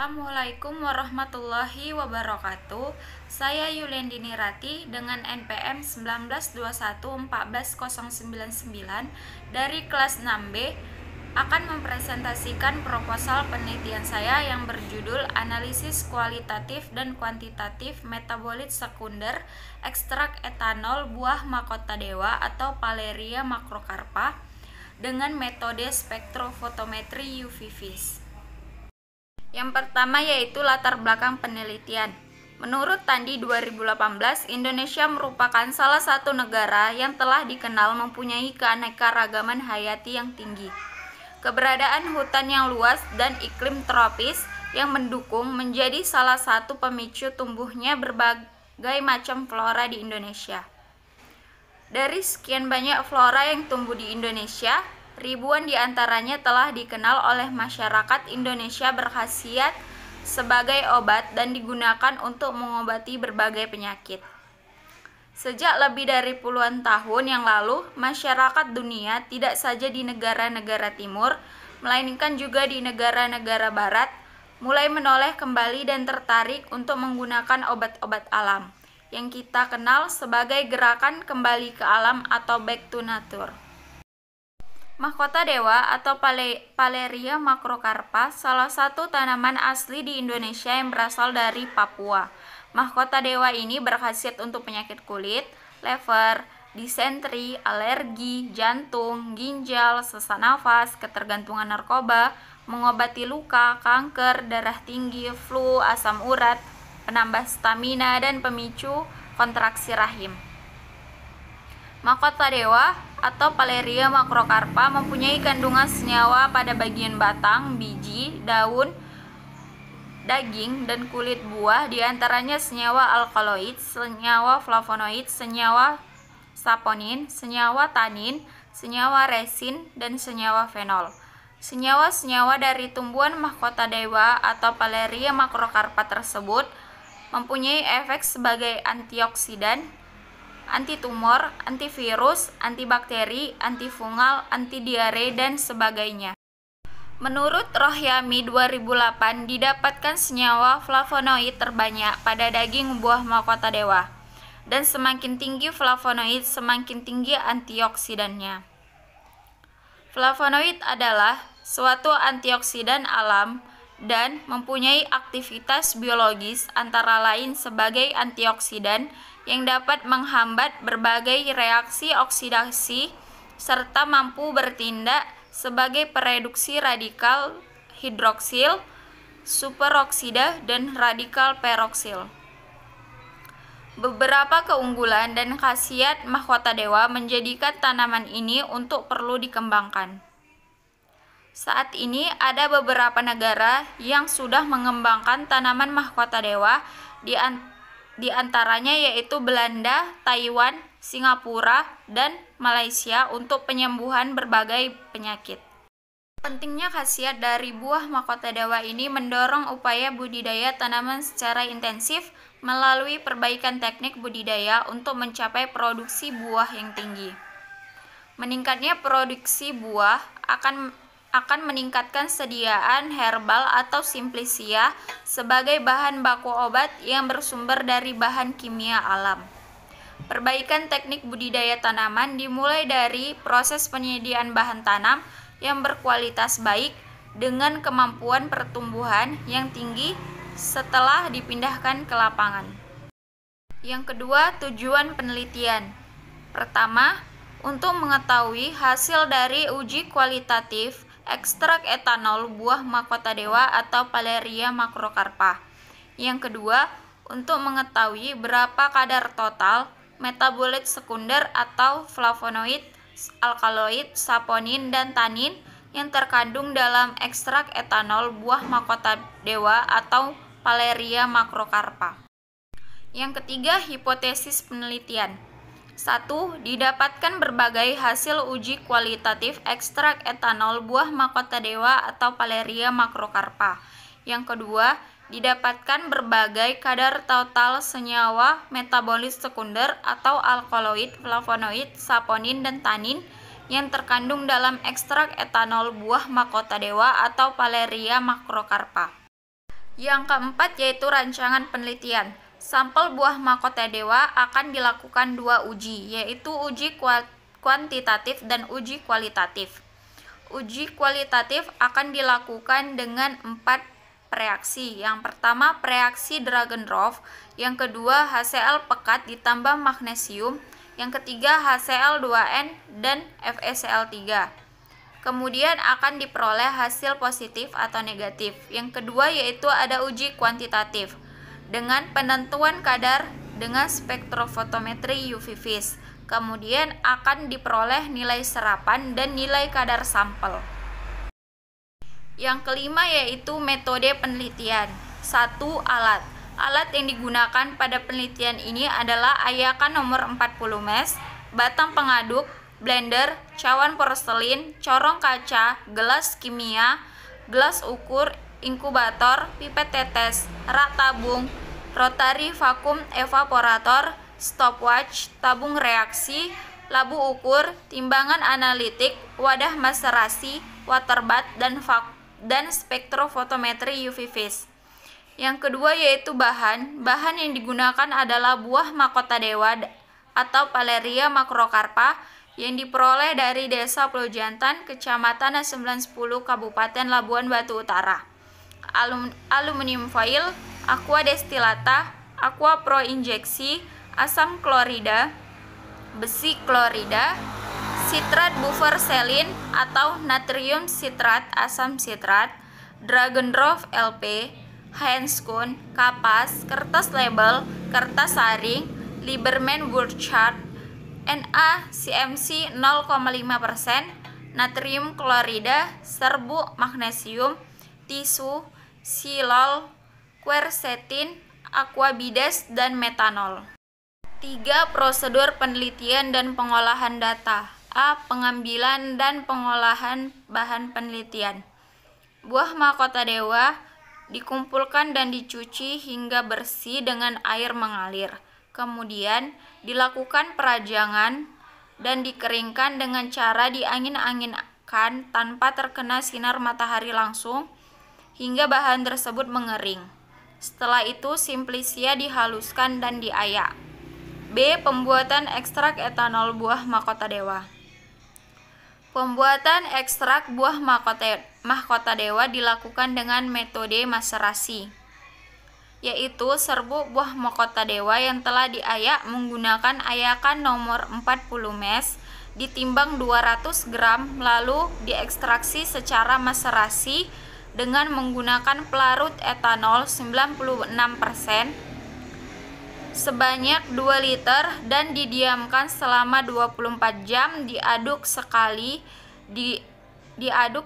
Assalamualaikum warahmatullahi wabarakatuh. Saya Yulendini Rati dengan NPM 1921-14099 dari kelas 6B akan mempresentasikan proposal penelitian saya yang berjudul Analisis Kualitatif dan Kuantitatif Metabolit Sekunder Ekstrak Etanol Buah Mahkota Dewa atau Paleria macrocarpa dengan metode spektrofotometri UV vis. Yang pertama yaitu latar belakang penelitian. Menurut Tandi 2018, Indonesia merupakan salah satu negara yang telah dikenal mempunyai keanekaragaman hayati yang tinggi. Keberadaan hutan yang luas dan iklim tropis yang mendukung menjadi salah satu pemicu tumbuhnya berbagai macam flora di Indonesia. Dari sekian banyak flora yang tumbuh di Indonesia, ribuan di antaranya telah dikenal oleh masyarakat Indonesia berkhasiat sebagai obat dan digunakan untuk mengobati berbagai penyakit. Sejak lebih dari puluhan tahun yang lalu, masyarakat dunia tidak saja di negara-negara timur, melainkan juga di negara-negara barat, mulai menoleh kembali dan tertarik untuk menggunakan obat-obat alam, yang kita kenal sebagai gerakan kembali ke alam atau back to nature. Mahkota Dewa atau Paleria macrocarpa salah satu tanaman asli di Indonesia yang berasal dari Papua. Mahkota Dewa ini berkhasiat untuk penyakit kulit, lever, disentri, alergi, jantung, ginjal, sesak nafas, ketergantungan narkoba, mengobati luka, kanker, darah tinggi, flu, asam urat, penambah stamina, dan pemicu kontraksi rahim. Mahkota Dewa atau Paleria macrocarpa mempunyai kandungan senyawa pada bagian batang, biji, daun, daging, dan kulit buah, diantaranya senyawa alkaloid, senyawa flavonoid, senyawa saponin, senyawa tanin, senyawa resin, dan senyawa fenol. Senyawa-senyawa dari tumbuhan mahkota dewa atau Paleria macrocarpa tersebut mempunyai efek sebagai antioksidan, antitumor, antivirus, antibakteri, antifungal, antidiare, dan sebagainya. Menurut Rohyami 2008, didapatkan senyawa flavonoid terbanyak pada daging buah mahkota dewa, dan semakin tinggi flavonoid, semakin tinggi antioksidannya. Flavonoid adalah suatu antioksidan alam dan mempunyai aktivitas biologis antara lain sebagai antioksidan yang dapat menghambat berbagai reaksi oksidasi serta mampu bertindak sebagai pereduksi radikal hidroksil, superoksida, dan radikal peroksil. Beberapa keunggulan dan khasiat mahkota dewa menjadikan tanaman ini untuk perlu dikembangkan. Saat ini ada beberapa negara yang sudah mengembangkan tanaman mahkota dewa, di antaranya yaitu Belanda, Taiwan, Singapura, dan Malaysia untuk penyembuhan berbagai penyakit. Pentingnya khasiat dari buah mahkota dewa ini mendorong upaya budidaya tanaman secara intensif melalui perbaikan teknik budidaya untuk mencapai produksi buah yang tinggi. Meningkatnya produksi buah akan meningkatkan sediaan herbal atau simplicia sebagai bahan baku obat yang bersumber dari bahan kimia alam. Perbaikan teknik budidaya tanaman dimulai dari proses penyediaan bahan tanam yang berkualitas baik dengan kemampuan pertumbuhan yang tinggi setelah dipindahkan ke lapangan. Yang kedua, tujuan penelitian. Pertama, untuk mengetahui hasil dari uji kualitatif ekstrak etanol buah mahkota dewa atau Paleria macrocarpa. Yang kedua, untuk mengetahui berapa kadar total metabolit sekunder atau flavonoid, alkaloid, saponin, dan tanin yang terkandung dalam ekstrak etanol buah mahkota dewa atau Paleria macrocarpa. Yang ketiga, hipotesis penelitian. 1. Didapatkan berbagai hasil uji kualitatif ekstrak etanol buah mahkota dewa atau Paleria macrocarpa. Yang kedua, didapatkan berbagai kadar total senyawa metabolit sekunder atau alkaloid, flavonoid, saponin, dan tanin yang terkandung dalam ekstrak etanol buah mahkota dewa atau Paleria macrocarpa. Yang keempat yaitu rancangan penelitian. Sampel buah mahkota dewa akan dilakukan 2 uji, yaitu uji kuantitatif dan uji kualitatif. Uji kualitatif akan dilakukan dengan 4 reaksi. Yang pertama reaksi Dragendorff, yang kedua HCl pekat ditambah magnesium, yang ketiga HCl2N dan FeCl3. Kemudian akan diperoleh hasil positif atau negatif. Yang kedua yaitu ada uji kuantitatif dengan penentuan kadar dengan spektrofotometri UV vis. Kemudian akan diperoleh nilai serapan dan nilai kadar sampel. Yang kelima yaitu metode penelitian. 1. Alat. Alat yang digunakan pada penelitian ini adalah ayakan nomor 40 mes, batang pengaduk, blender, cawan porselin, corong kaca, gelas kimia, gelas ukur, inkubator, pipet tetes, rak tabung, rotary vacuum evaporator, stopwatch, tabung reaksi, labu ukur, timbangan analitik, wadah maserasi, waterbath, dan spektrofotometri UV vis. Yang kedua yaitu bahan. Bahan yang digunakan adalah buah mahkota dewa atau Paleria macrocarpa yang diperoleh dari Desa Pulau Jantan, Kecamatan 910, Kabupaten Labuan Batu Utara. Aluminium foil, aqua destilata, aqua pro injeksi, asam klorida, besi klorida, sitrat buffer selin atau natrium sitrat, asam sitrat, Dragendorff LP, Heinzkun, kapas, kertas label, kertas saring, Lieberman Burchard, NaCMC 0,5%, natrium klorida, serbuk magnesium, tisu, silol, quercetin, aquabides, dan metanol. 3. Prosedur penelitian dan pengolahan data. A. Pengambilan dan pengolahan bahan penelitian. Buah mahkota dewa dikumpulkan dan dicuci hingga bersih dengan air mengalir. Kemudian dilakukan perajangan dan dikeringkan dengan cara diangin-anginkan tanpa terkena sinar matahari langsung hingga bahan tersebut mengering. Setelah itu simplisia dihaluskan dan diayak. B. Pembuatan ekstrak etanol buah mahkota dewa. Pembuatan ekstrak buah mahkota dewa dilakukan dengan metode maserasi, yaitu serbuk buah mahkota dewa yang telah diayak menggunakan ayakan nomor 40 mes ditimbang 200 gram lalu diekstraksi secara maserasi dengan menggunakan pelarut etanol 96% sebanyak 2 liter dan didiamkan selama 24 jam diaduk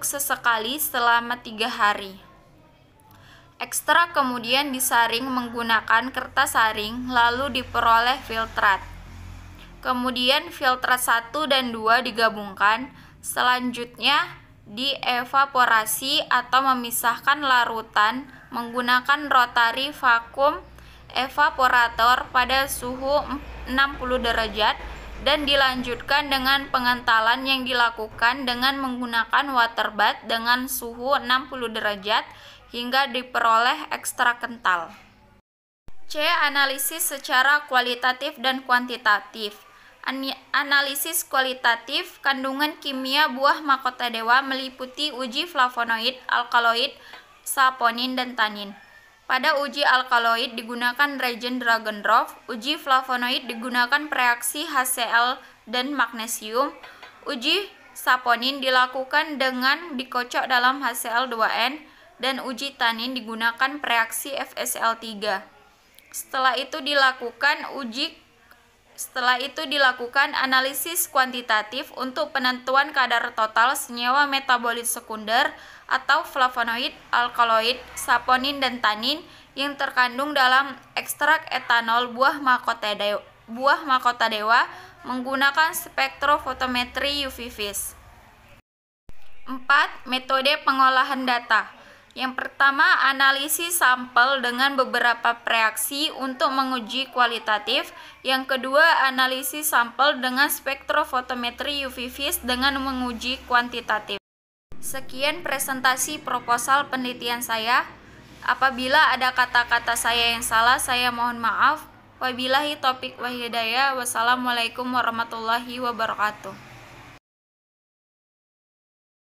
sesekali selama 3 hari. Ekstrak kemudian disaring menggunakan kertas saring lalu diperoleh filtrat. Kemudian filtrat 1 dan 2 digabungkan. Selanjutnya dievaporasi atau memisahkan larutan menggunakan rotary vacuum evaporator pada suhu 60 derajat dan dilanjutkan dengan pengentalan yang dilakukan dengan menggunakan waterbath dengan suhu 60 derajat hingga diperoleh ekstrak kental. C. Analisis secara kualitatif dan kuantitatif. Analisis kualitatif kandungan kimia buah mahkota dewa meliputi uji flavonoid, alkaloid, saponin, dan tanin. Pada uji alkaloid digunakan reagen Dragendorff, uji flavonoid digunakan reaksi HCl dan magnesium, uji saponin dilakukan dengan dikocok dalam HCl2N, dan uji tanin digunakan reaksi FeCl3. Setelah itu dilakukan analisis kuantitatif untuk penentuan kadar total senyawa metabolit sekunder atau flavonoid, alkaloid, saponin, dan tanin yang terkandung dalam ekstrak etanol buah mahkota dewa menggunakan spektrofotometri UV vis. 4. Metode pengolahan data. Yang pertama, analisis sampel dengan beberapa reaksi untuk menguji kualitatif. Yang kedua, analisis sampel dengan spektrofotometri UV vis dengan menguji kuantitatif. Sekian presentasi proposal penelitian saya. Apabila ada kata-kata saya yang salah, saya mohon maaf. Wabillahi taufiq wa hidayah. Wassalamualaikum warahmatullahi wabarakatuh.